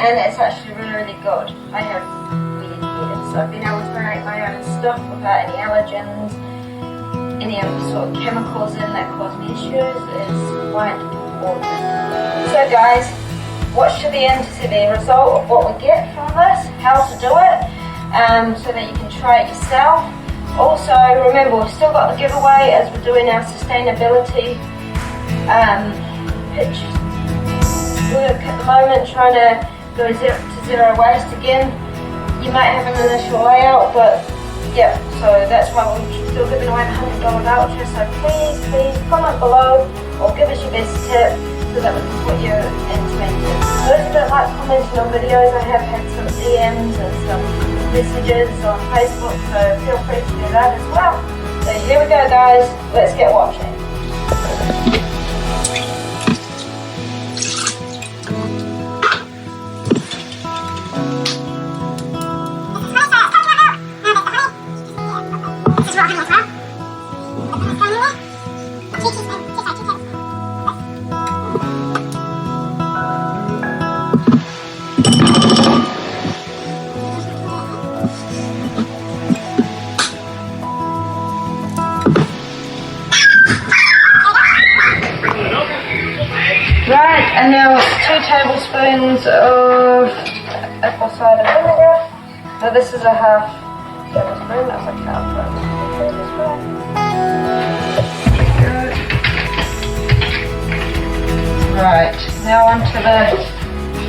and it's actually really, really good. I have weird hair, so I've been able to make my own stuff without any allergens, any sort of chemicals in that cause me issues. Is quite awesome. So guys, watch to the end to see the result of what we get from this, how to do it, so that you can try it yourself. Also, remember, we've still got the giveaway as we're doing our sustainability pitch work at the moment, trying to go to zero waste again. You might have an initial layout, but yeah, so that's why we're still giving away the $100 voucher. So please comment below or give us your best tip so that we can put you into it. Those who don't like commenting on videos, I have had some DMs and some messages on Facebook, so feel free to do that as well. So here we go guys, let's get watching. Right, and now 2 tablespoons of apple cider vinegar. Now this is a half tablespoon, that's like half tablespoon. Right, now onto the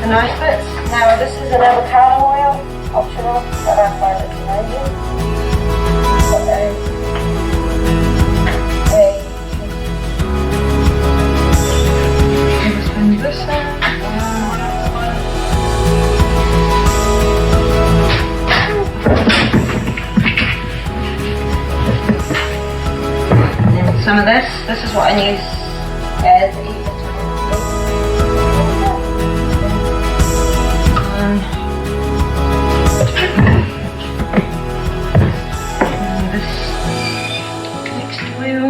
nice bits. Now this is an avocado oil, optional, but I find it's amazing. This one. And some of this is what I use as and this mixed oil.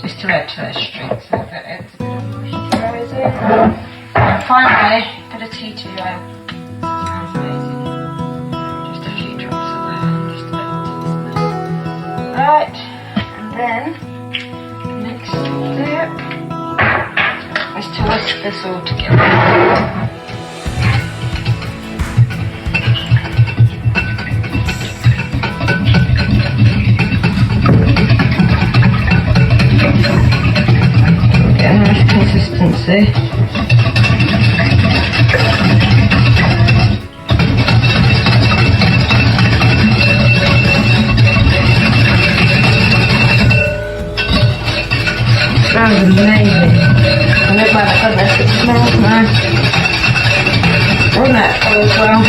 Just to add to that strength, so that adds a bit of moisturiser. And finally, a bit of tea tree oil. Sounds amazing. Just a few drops of that, just a bit. Right, and then next step is to whisk this all together. Consistency. Smells amazing. And oh my goodness, it smells nice. All natural as well.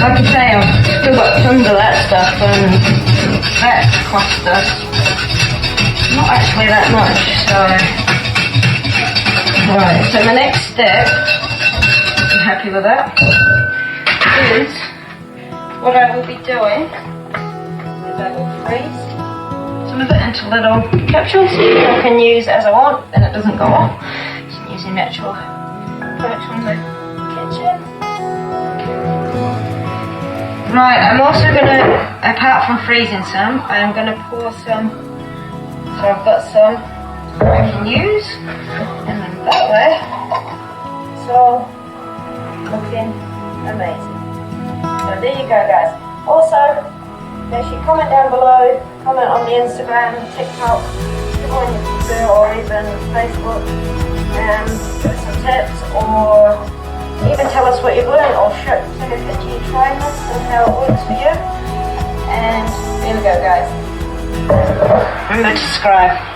Like I say, I've still got tons of that stuff, and that cost us not actually that much, so right, so my next step, I'm happy with that, is what I will be doing is I will freeze some of it into little capsules I can use as I want, and it doesn't go off. Just using natural products from the kitchen. Right, I'm also going to, apart from freezing some, I'm going to pour some. So I've got some I can use, and then that way it's all looking amazing. So there you go guys. Also, make sure you comment down below, comment on the Instagram, TikTok, on your or even Facebook, and give us some tips, or even tell us what you've learned, or send a picture you trying this and how it works for you. And there we go guys. Remember to subscribe.